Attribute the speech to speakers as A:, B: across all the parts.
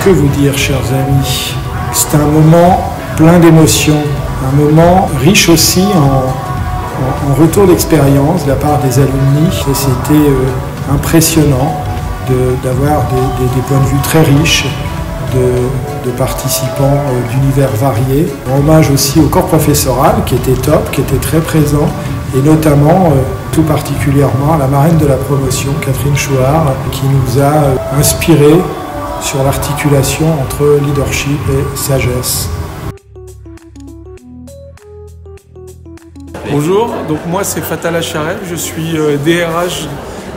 A: Que vous dire, chers amis? C'est un moment plein d'émotions, un moment riche aussi en retour d'expérience de la part des alumni. C'était impressionnant d'avoir des points de vue très riches de participants d'univers variés. Hommage aussi au corps professoral qui était top, qui était très présent, et notamment tout particulièrement à la marraine de la promotion, Catherine Chouard, qui nous a inspiré sur l'articulation entre leadership et sagesse.
B: Bonjour, donc moi c'est Fatal Acharel, je suis DRH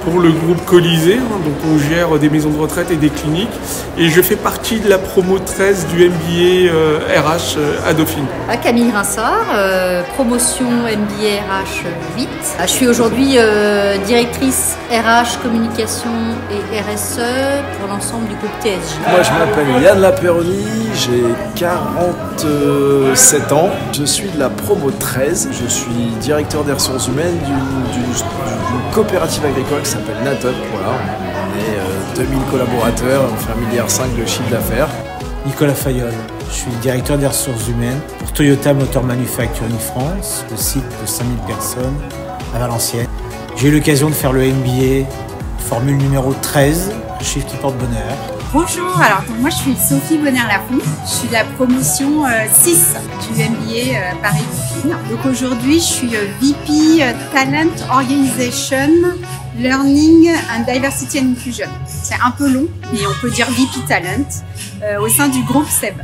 B: pour le groupe Colisée, donc on gère des maisons de retraite et des cliniques, et je fais partie de la promo 13 du MBA RH à Dauphine.
C: Camille Rinsard, promotion MBA RH 8. Je suis aujourd'hui directrice RH, communication et RSE pour l'ensemble du groupe TSJ.
D: Moi je m'appelle Yann Laperoni, j'ai 47 ans, je suis de la promo 13, je suis directeur des ressources humaines d'une coopérative agricole qui s'appelle Natop. Voilà, on est 2000 collaborateurs, on fait 1,5 milliard de chiffre d'affaires.
E: Nicolas Fayolle, je suis directeur des ressources humaines pour Toyota Motor Manufacturing France, le site de 5000 personnes à Valenciennes. J'ai eu l'occasion de faire le MBA formule numéro 13, un chiffre qui porte bonheur.
F: Bonjour, alors moi je suis Sophie Bonheur-Lafont, je suis de la promotion 6 du MBA Paris-Dauphine. Donc aujourd'hui je suis VP Talent Organization, Learning and Diversity and Inclusion. C'est un peu long, mais on peut dire VP Talent au sein du groupe SEB,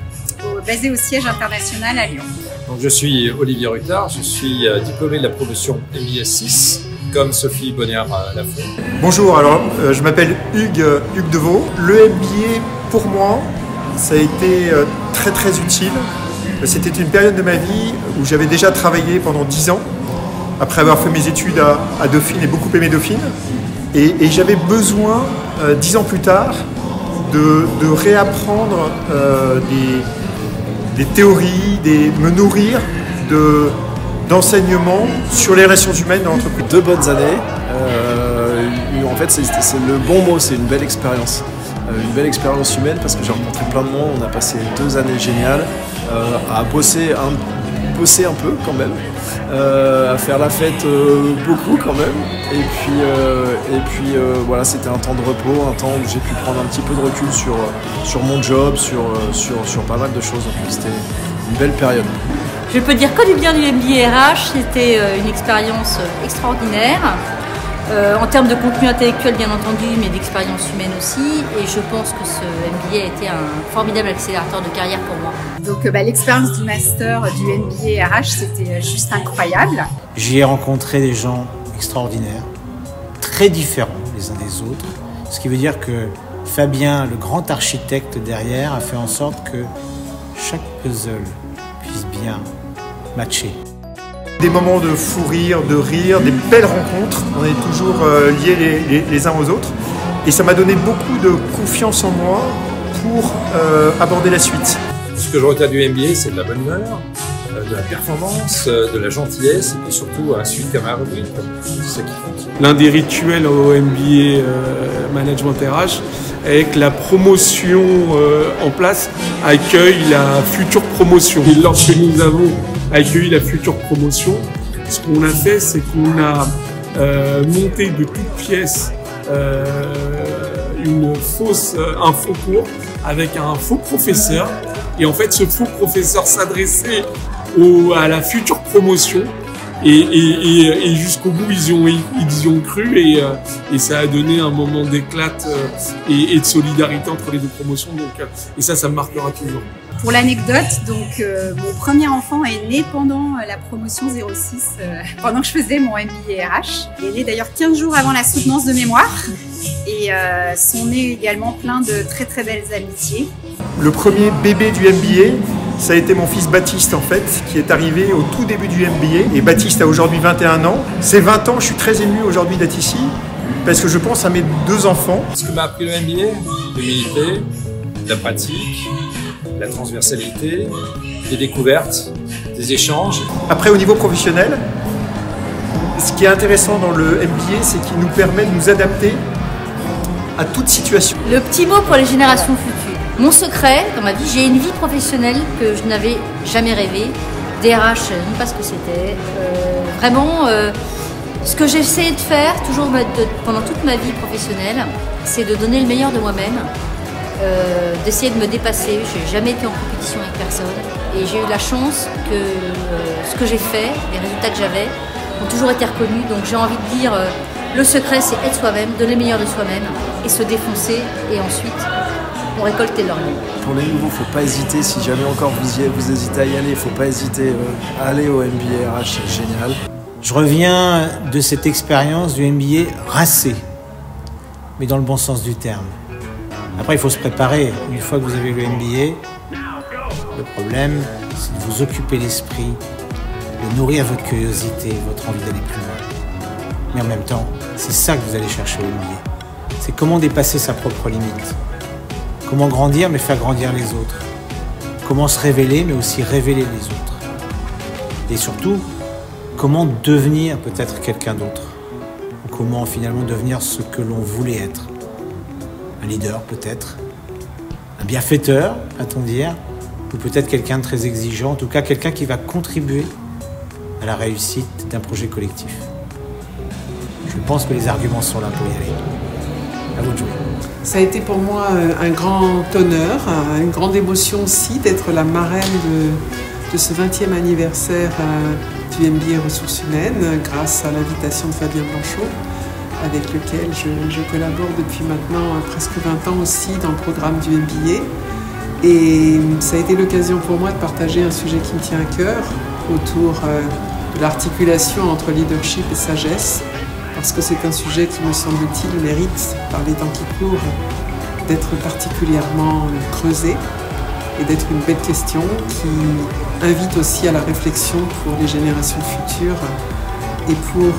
F: basé au siège international à Lyon.
G: Donc, je suis Olivier Ruttard, je suis diplômé de la promotion MBA 6, comme Sophie Bonheur-Lafont.
H: Bonjour, alors je m'appelle Hugues Deveau. Le MBA, pour moi, ça a été très utile. C'était une période de ma vie où j'avais déjà travaillé pendant 10 ans, après avoir fait mes études à Dauphine et beaucoup aimé Dauphine. Et j'avais besoin, 10 ans plus tard, de réapprendre des théories, me nourrir d'enseignements sur les relations humaines dans l'entreprise.
D: 2 bonnes années. En fait, c'est le bon mot, c'est une belle expérience. Une belle expérience humaine parce que j'ai rencontré plein de monde. On a passé 2 années géniales à bosser un peu quand même, à faire la fête beaucoup quand même. Et puis voilà, c'était un temps de repos, un temps où j'ai pu prendre un petit peu de recul sur mon job, sur pas mal de choses. Donc c'était une belle période.
C: Je peux dire que du bien du MBA RH, c'était une expérience extraordinaire. En termes de contenu intellectuel bien entendu, mais d'expérience humaine aussi, et je pense que ce MBA a été un formidable accélérateur de carrière pour moi.
F: Donc l'expérience du master du MBA RH, c'était juste incroyable.
E: J'y ai rencontré des gens extraordinaires, très différents les uns des autres, ce qui veut dire que Fabien, le grand architecte derrière, a fait en sorte que chaque puzzle puisse bien matcher.
H: Des moments de fou rire, de rire, des belles rencontres. On est toujours liés les uns aux autres. Et ça m'a donné beaucoup de confiance en moi pour aborder la suite.
G: Ce que je retiens du MBA, c'est de la bonne humeur, de la performance, de la gentillesse, et puis surtout un suivi camaraderie. C'est ça qui compte.
B: L'un des rituels au MBA Management RH est que la promotion en place accueille la future promotion. Et lorsque nous avons accueilli la future promotion, ce qu'on a fait, c'est qu'on a monté de toutes pièces un faux cours avec un faux professeur. Et en fait, ce faux professeur s'adressait à la future promotion. Et jusqu'au bout, ils y ont cru, et ça a donné un moment d'éclat et de solidarité entre les 2 promotions. Donc, et ça me marquera toujours.
F: Pour l'anecdote, donc mon premier enfant est né pendant la promotion 06, pendant que je faisais mon MBA RH. Il est né d'ailleurs 15 jours avant la soutenance de mémoire, et sont nés également plein de très belles amitiés.
H: Le premier bébé du MBA, ça a été mon fils Baptiste en fait, qui est arrivé au tout début du MBA. Et Baptiste a aujourd'hui 21 ans. Ces 20 ans, je suis très ému aujourd'hui d'être ici, parce que je pense à mes 2 enfants.
G: Ce que m'a appris le MBA, l'humilité, la pratique, la transversalité, des découvertes, des échanges.
H: Après, au niveau professionnel, ce qui est intéressant dans le MBA, c'est qu'il nous permet de nous adapter à toute situation.
C: Le petit mot pour les générations futures. Mon secret dans ma vie, j'ai une vie professionnelle que je n'avais jamais rêvé. DRH, je ne sais pas ce que c'était. Vraiment, ce que j'ai essayé de faire toujours pendant toute ma vie professionnelle, c'est de donner le meilleur de moi-même, d'essayer de me dépasser. Je n'ai jamais été en compétition avec personne et j'ai eu la chance que ce que j'ai fait, les résultats que j'avais, ont toujours été reconnus. Donc j'ai envie de dire, le secret c'est être soi-même, donner le meilleur de soi-même et se défoncer et ensuite on récolte les lauriers.
D: Pour les nouveaux, faut pas hésiter, si jamais encore vous hésitez à y aller, faut pas hésiter à aller au MBA RH, c'est génial.
E: Je reviens de cette expérience du MBA rincé, mais dans le bon sens du terme. Après, il faut se préparer. Une fois que vous avez le MBA, le problème, c'est de vous occuper l'esprit, de nourrir votre curiosité, votre envie d'aller plus loin. Mais en même temps, c'est ça que vous allez chercher au MBA. C'est comment dépasser sa propre limite. Comment grandir, mais faire grandir les autres. Comment se révéler, mais aussi révéler les autres. Et surtout, comment devenir peut-être quelqu'un d'autre. Comment finalement devenir ce que l'on voulait être. Un leader peut-être, un bienfaiteur, va-t-on dire, ou peut-être quelqu'un de très exigeant, en tout cas quelqu'un qui va contribuer à la réussite d'un projet collectif. Je pense que les arguments sont là pour y aller. À vous de jouer.
I: Ça a été pour moi un grand honneur, une grande émotion aussi d'être la marraine de ce 20e anniversaire du MBA Ressources Humaines grâce à l'invitation de Fabien Blanchot, avec lequel je collabore depuis maintenant presque 20 ans aussi dans le programme du MBA. Et ça a été l'occasion pour moi de partager un sujet qui me tient à cœur autour de l'articulation entre leadership et sagesse, parce que c'est un sujet qui, me semble-t-il, mérite, par les temps qui courent, d'être particulièrement creusé et d'être une belle question qui invite aussi à la réflexion pour les générations futures et pour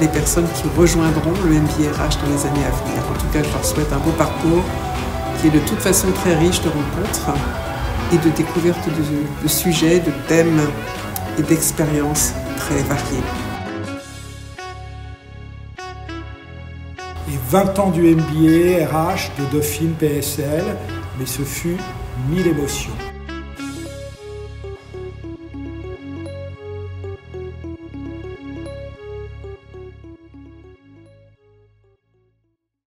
I: les personnes qui rejoindront le MBA RH dans les années à venir. En tout cas, je leur souhaite un beau parcours qui est de toute façon très riche de rencontres et de découvertes de sujets, de thèmes et d'expériences très variées.
A: Et 20 ans du MBA RH de Dauphine PSL, mais ce fut 1000 émotions.